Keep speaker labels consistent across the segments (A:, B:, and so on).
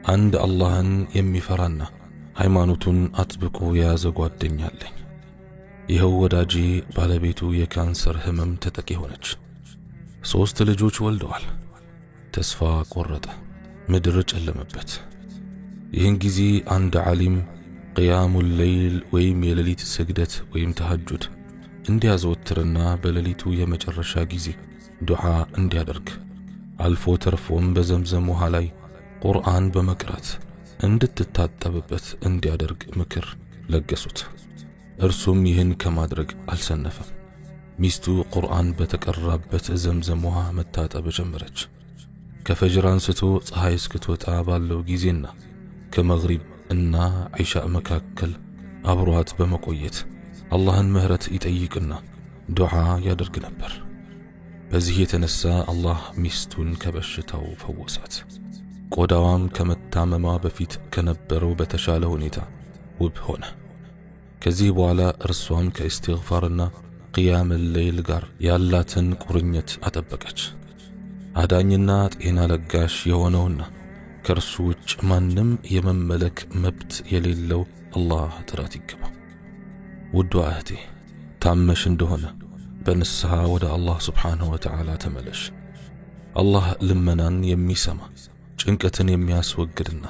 A: አንድ አላህን የሚፈራና ሃይማኖቱን አጥብቆ የያዘ ጓደኛ አለኝ። ይኸው ወዳጄ ባለቤቱ የካንሰር ህመም ተጠቂ ሆነች። 3 ልጆች ወልደዋል። ተስፋ ቆረጠ። ምድር ጨለመበት። ይህን ጊዜ አንድ ዓሊም ቂያሙል ለይል ወይም የሌሊት ስግደት ወይም ተሐጁድ እንዲያዘወትርና በሌሊቱ የመጨረሻ ጊዜ ዱዓ እንዲያደርግ አልፎ ተርፎም በዘምዘም ውሃ ላይ ቁርአን በመቅራት እንድትታጠብበት እንዲያደርግ ምክር ለገሱት። እርሱም ይህን ከማድረግ አልሰነፈም። ሚስቱ ቁርአን በተቀራበት ዘምዘም ውሃ መታጠብ ጀመረች። ከፈጅር አንስቶ ፀሐይ እስክትወጣ ባለው ጊዜና ከመግሪብ እና ዒሻእ መካከል አብሯት በመቆየት አላህን ምህረት ይጠይቅና ዱዓ ያደርግ ነበር። በዚህ የተነሳ አላህ ሚስቱን ከበሽታው ፈወሳት። ቆዳዋም ከመታመሟ በፊት ከነበረው በተሻለ ሁኔታ ውብ ሆነ። ከዚህ በኋላ እርሷም ከእስትግፋርና ቂያም ለይል ጋር ያላትን ቁርኝት አጠበቀች። አዳኝና ጤና ለጋሽ የሆነውና ከእርሱ ውጭ ማንም የመመለክ መብት የሌለው አላህ ጥራት ይገባው። ውዷ እህቴ ታመሽ እንደሆነ በንስሐ ወደ አላህ ስብሓንሁ ወተዓላ ተመለሽ። አላህ ልመናን የሚሰማ ጭንቀትን የሚያስወግድና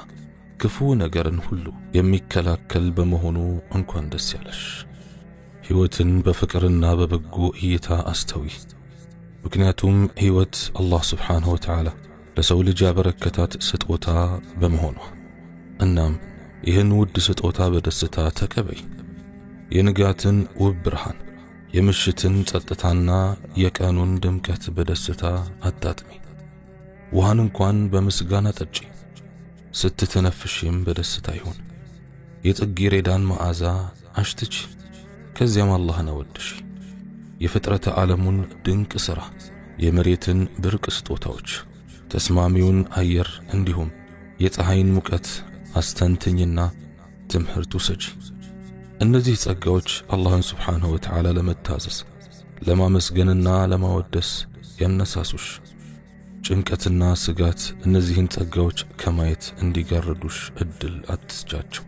A: ክፉ ነገርን ሁሉ የሚከላከል በመሆኑ እንኳን ደስ ያለሽ። ሕይወትን በፍቅርና በበጎ እይታ አስተዊ። ምክንያቱም ሕይወት አላህ ስብሓንሁ ወተዓላ ለሰው ልጅ ያበረከታት ስጦታ በመሆኗ። እናም ይህን ውድ ስጦታ በደስታ ተቀበይ። የንጋትን ውብ ብርሃን፣ የምሽትን ጸጥታና የቀኑን ድምቀት በደስታ አጣጥሚ። ውሃን እንኳን በምስጋና ጠጪ። ስትተነፍሽም በደስታ ይሁን። የጽጌረዳን መዓዛ አሽትች። ከዚያም አላህን አወድሺ። የፍጥረተ ዓለሙን ድንቅ ሥራ፣ የመሬትን ብርቅ ስጦታዎች፣ ተስማሚውን አየር እንዲሁም የፀሐይን ሙቀት አስተንትኝና ትምህርት ውሰጂ። እነዚህ ጸጋዎች አላህን ስብሓንሁ ወተዓላ ለመታዘዝ ለማመስገንና ለማወደስ ያነሳሱሽ። ጭንቀትና ስጋት እነዚህን ጸጋዎች ከማየት እንዲጋርዱሽ እድል አትስጫቸው።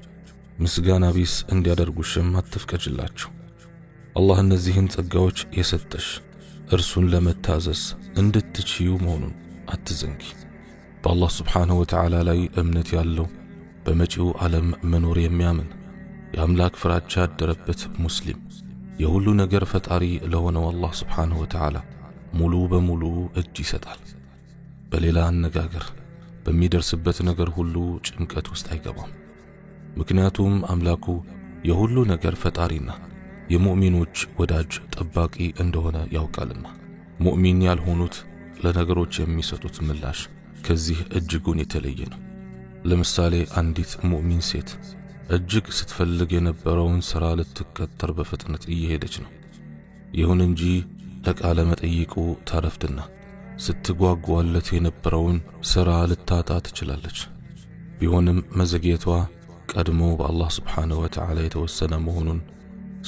A: ምስጋና ቢስ እንዲያደርጉሽም አትፍቀጅላቸው። አላህ እነዚህን ጸጋዎች የሰጠሽ እርሱን ለመታዘዝ እንድትችዩ መሆኑን አትዘንጊ። በአላህ ስብሓንሁ ወተዓላ ላይ እምነት ያለው በመጪው ዓለም መኖር የሚያምን የአምላክ ፍራቻ ያደረበት ሙስሊም የሁሉ ነገር ፈጣሪ ለሆነው አላህ ስብሓንሁ ወተዓላ ሙሉ በሙሉ እጅ ይሰጣል። በሌላ አነጋገር በሚደርስበት ነገር ሁሉ ጭንቀት ውስጥ አይገባም። ምክንያቱም አምላኩ የሁሉ ነገር ፈጣሪና የሙእሚኖች ወዳጅ ጠባቂ እንደሆነ ያውቃልና። ሙእሚን ያልሆኑት ለነገሮች የሚሰጡት ምላሽ ከዚህ እጅጉን የተለየ ነው። ለምሳሌ አንዲት ሙእሚን ሴት እጅግ ስትፈልግ የነበረውን ሥራ ልትቀጠር በፍጥነት እየሄደች ነው። ይሁን እንጂ ለቃለ መጠይቁ ታረፍድና ስትጓጓለት የነበረውን ሥራ ልታጣ ትችላለች። ቢሆንም መዘግየቷ ቀድሞ በአላህ ስብሓንሁ ወተዓላ የተወሰነ መሆኑን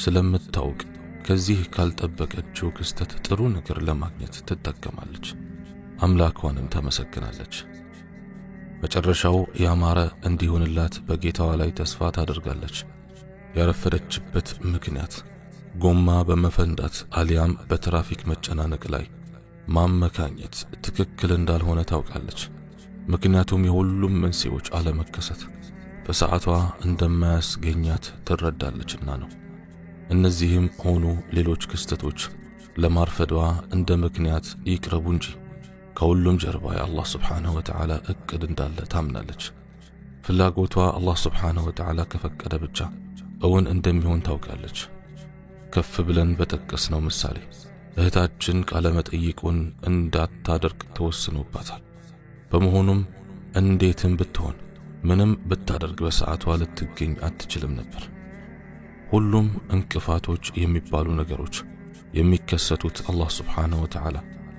A: ስለምታውቅ ከዚህ ካልጠበቀችው ክስተት ጥሩ ነገር ለማግኘት ትጠቀማለች። አምላኳንም ታመሰግናለች። መጨረሻው ያማረ እንዲሆንላት በጌታዋ ላይ ተስፋ ታደርጋለች። ያረፈደችበት ምክንያት ጎማ በመፈንዳት አሊያም በትራፊክ መጨናነቅ ላይ ማመካኘት ትክክል እንዳልሆነ ታውቃለች። ምክንያቱም የሁሉም መንስኤዎች አለመከሰት በሰዓቷ እንደማያስገኛት ትረዳለችና ነው። እነዚህም ሆኑ ሌሎች ክስተቶች ለማርፈዷ እንደ ምክንያት ይቅረቡ እንጂ ከሁሉም ጀርባ የአላህ ስብሓንሁ ወተዓላ እቅድ እንዳለ ታምናለች። ፍላጎቷ አላህ ስብሓንሁ ወተዓላ ከፈቀደ ብቻ እውን እንደሚሆን ታውቃለች። ከፍ ብለን በጠቀስነው ምሳሌ እህታችን ቃለ መጠይቁን እንዳታደርግ ተወስኖባታል። በመሆኑም እንዴትም ብትሆን ምንም ብታደርግ በሰዓቷ ልትገኝ አትችልም ነበር። ሁሉም እንቅፋቶች የሚባሉ ነገሮች የሚከሰቱት አላህ ስብሓንሁ ወተዓላ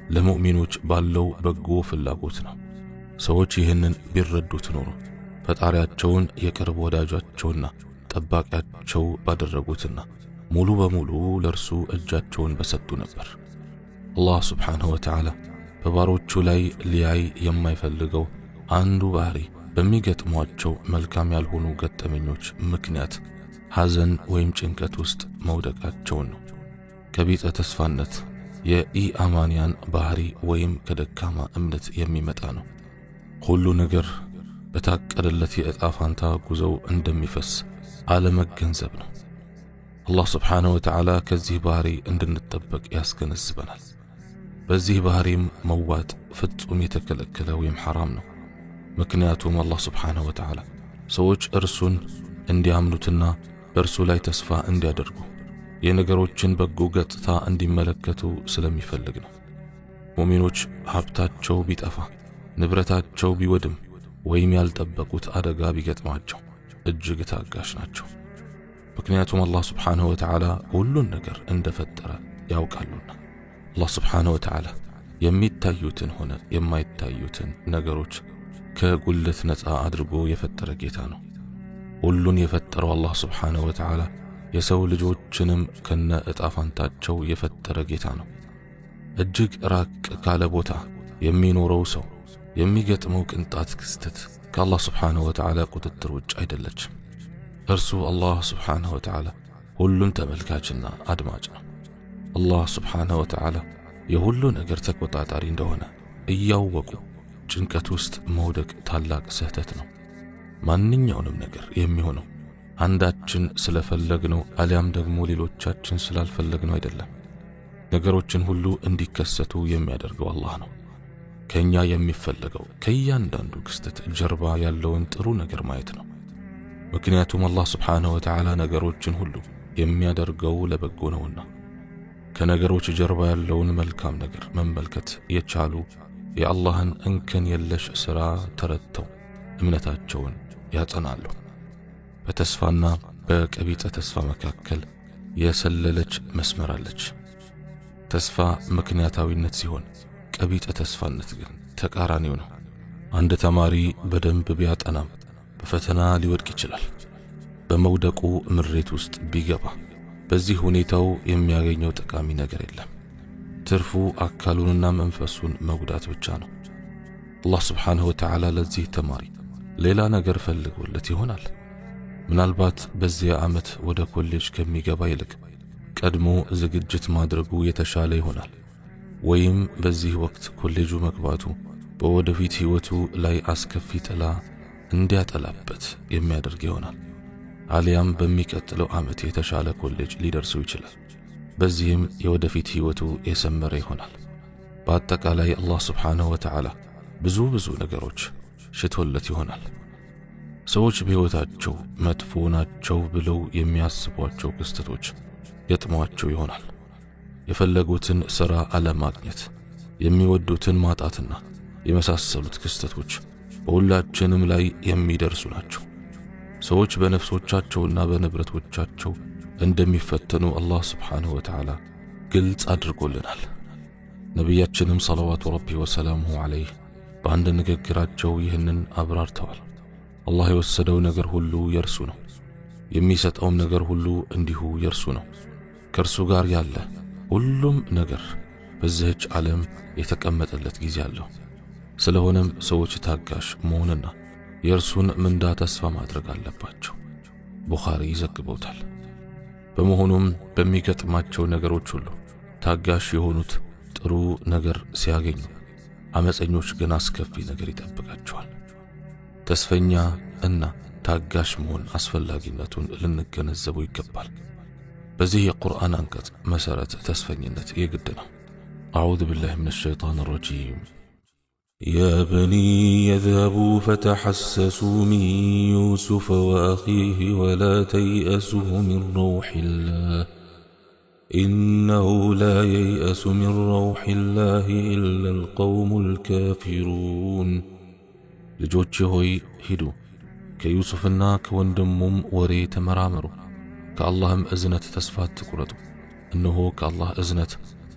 A: ለሙእሚኖች ባለው በጎ ፍላጎት ነው። ሰዎች ይህንን ቢረዱት ኖሮ ፈጣሪያቸውን የቅርብ ወዳጃቸውና ጠባቂያቸው ባደረጉትና ሙሉ በሙሉ ለርሱ እጃቸውን በሰጡ ነበር። አላህ ስብሓንሁ ወተዓላ በባሮቹ ላይ ሊያይ የማይፈልገው አንዱ ባህሪ በሚገጥሟቸው መልካም ያልሆኑ ገጠመኞች ምክንያት ሐዘን ወይም ጭንቀት ውስጥ መውደቃቸውን ነው። ከቢጸ ተስፋነት የኢአማንያን ባህሪ ወይም ከደካማ እምነት የሚመጣ ነው። ሁሉ ነገር በታቀደለት የዕጣ ፋንታ ጉዞው እንደሚፈስ አለመገንዘብ ነው። አላህ ስብሓነሁ ወተዓላ ከዚህ ባህሪ እንድንጠበቅ ያስገነዝበናል። በዚህ ባህሪም መዋጥ ፍጹም የተከለከለ ወይም ሐራም ነው። ምክንያቱም አላህ ስብሓነሁ ወተዓላ ሰዎች እርሱን እንዲያምኑትና በእርሱ ላይ ተስፋ እንዲያደርጉ የነገሮችን በጎ ገጽታ እንዲመለከቱ ስለሚፈልግ ነው። ሙእሚኖች ሀብታቸው ቢጠፋ፣ ንብረታቸው ቢወድም ወይም ያልጠበቁት አደጋ ቢገጥማቸው እጅግ ታጋሽ ናቸው። ምክንያቱም አላህ ስብሓነሁ ወተዓላ ሁሉን ነገር እንደፈጠረ ያውቃሉና። አላህ ስብሓነሁ ወተዓላ የሚታዩትን ሆነ የማይታዩትን ነገሮች ከጉልት ነፃ አድርጎ የፈጠረ ጌታ ነው። ሁሉን የፈጠረው አላህ ስብሓነሁ ወተዓላ የሰው ልጆችንም ከነ ዕጣ ፋንታቸው የፈጠረ ጌታ ነው። እጅግ ራቅ ካለ ቦታ የሚኖረው ሰው የሚገጥመው ቅንጣት ክስተት ከአላህ ስብሓነሁ ወተዓላ ቁጥጥር ውጭ አይደለችም። እርሱ አላህ ስብሓነሁ ወተዓላ ሁሉን ተመልካችና አድማጭ ነው። አላህ ስብሓነሁ ወተዓላ የሁሉ ነገር ተቆጣጣሪ እንደሆነ እያወቁ ጭንቀት ውስጥ መውደቅ ታላቅ ስህተት ነው። ማንኛውንም ነገር የሚሆነው አንዳችን ስለፈለግነው አሊያም ደግሞ ሌሎቻችን ስላልፈለግነው አይደለም። ነገሮችን ሁሉ እንዲከሰቱ የሚያደርገው አላህ ነው። ከኛ የሚፈለገው ከእያንዳንዱ ክስተት ጀርባ ያለውን ጥሩ ነገር ማየት ነው። ምክንያቱም አላህ ስብሓነሁ ወተዓላ ነገሮችን ሁሉ የሚያደርገው ለበጎ ነውና። ከነገሮች ጀርባ ያለውን መልካም ነገር መመልከት የቻሉ የአላህን እንከን የለሽ ሥራ ተረድተው እምነታቸውን ያጸናሉ። በተስፋና በቀቢጸ ተስፋ መካከል የሰለለች መስመር አለች። ተስፋ ምክንያታዊነት ሲሆን ቀቢጸ ተስፋነት ግን ተቃራኒው ነው። አንድ ተማሪ በደንብ ቢያጠናም በፈተና ሊወድቅ ይችላል። በመውደቁ ምሬት ውስጥ ቢገባ በዚህ ሁኔታው የሚያገኘው ጠቃሚ ነገር የለም። ትርፉ አካሉንና መንፈሱን መጉዳት ብቻ ነው። አላህ ስብሓነሁ ወተዓላ ለዚህ ተማሪ ሌላ ነገር ፈልጎለት ይሆናል። ምናልባት በዚያ ዓመት ወደ ኮሌጅ ከሚገባ ይልቅ ቀድሞ ዝግጅት ማድረጉ የተሻለ ይሆናል። ወይም በዚህ ወቅት ኮሌጁ መግባቱ በወደፊት ሕይወቱ ላይ አስከፊ ጥላ እንዲያጠላበት የሚያደርግ ይሆናል። አሊያም በሚቀጥለው ዓመት የተሻለ ኮሌጅ ሊደርሰው ይችላል። በዚህም የወደፊት ሕይወቱ የሰመረ ይሆናል። በአጠቃላይ አላህ ስብሓነሁ ወተዓላ ብዙ ነገሮች ሽቶለት ይሆናል። ሰዎች በሕይወታቸው መጥፎ ናቸው ብለው የሚያስቧቸው ክስተቶች ገጥመዋቸው ይሆናል። የፈለጉትን ሥራ አለማግኘት፣ የሚወዱትን ማጣትና የመሳሰሉት ክስተቶች በሁላችንም ላይ የሚደርሱ ናቸው። ሰዎች በነፍሶቻቸውና በንብረቶቻቸው እንደሚፈተኑ አላህ ስብሓነሁ ወተዓላ ግልጽ አድርጎልናል። ነቢያችንም ሰለዋቱ ረቢ ወሰላሙሁ ዐለይህ በአንድ ንግግራቸው ይህንን አብራርተዋል። አላህ የወሰደው ነገር ሁሉ የእርሱ ነው፣ የሚሰጠውም ነገር ሁሉ እንዲሁ የእርሱ ነው። ከእርሱ ጋር ያለ ሁሉም ነገር በዚህች ዓለም የተቀመጠለት ጊዜ አለው። ስለሆነም ሰዎች ታጋሽ መሆንና የእርሱን ምንዳ ተስፋ ማድረግ አለባቸው። ቡኻሪ ይዘግበውታል። በመሆኑም በሚገጥማቸው ነገሮች ሁሉ ታጋሽ የሆኑት ጥሩ ነገር ሲያገኙ፣ አመፀኞች ግን አስከፊ ነገር ይጠብቃቸዋል። ተስፈኛ እና ታጋሽ መሆን አስፈላጊነቱን ልንገነዘበው ይገባል። በዚህ የቁርአን አንቀጽ መሰረት ተስፈኝነት የግድ ነው። አዑዙ ቢላሂ ሚነ ሸይጣን ረጂም يا بني يذهبوا فتحسسوا من يوسف وأخيه ولا تيأسوا من روح الله إنه لا ييأس من روح الله إلا القوم الكافرون ልጆቼ ሆይ ሂዱ፣ ከዩሱፍና ከወንድሙም ወሬ ተመራመሩ፣ ከአላህም እዝነት ተስፋ አትቁረጡ። እነሆ ከአላህ እዝነት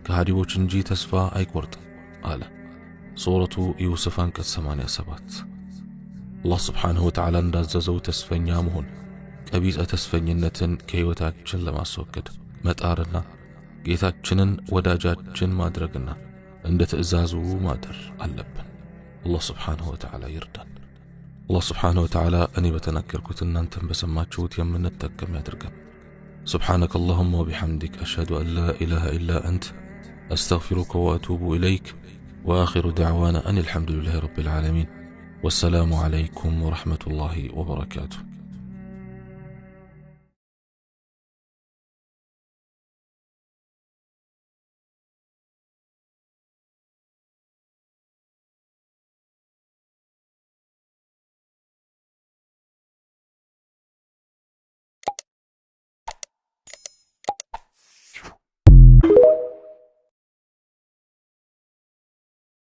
A: ከሃዲዎች እንጂ ተስፋ አይቆርጥም አለ። ሱረቱ ዩሱፍ አንቀጽ 87። አላህ ስብሓንሁ ወተዓላ እንዳዘዘው ተስፈኛ መሆን፣ ቀቢጸ ተስፈኝነትን ከሕይወታችን ለማስወገድ መጣርና ጌታችንን ወዳጃችን ማድረግና እንደ ትእዛዙ ማደር አለብን። አላህ ስብሓንሁ ወተዓላ ይርዳን። الله سبحانه وتعالى أني بتنكر كتن أنتم بسمات شوت يمن التكم يدرقا. سبحانك اللهم وبحمدك أشهد أن لا إله إلا أنت أستغفرك وأتوب إليك، وآخر دعوانا أن الحمد لله رب العالمين، والسلام عليكم ورحمة الله وبركاته.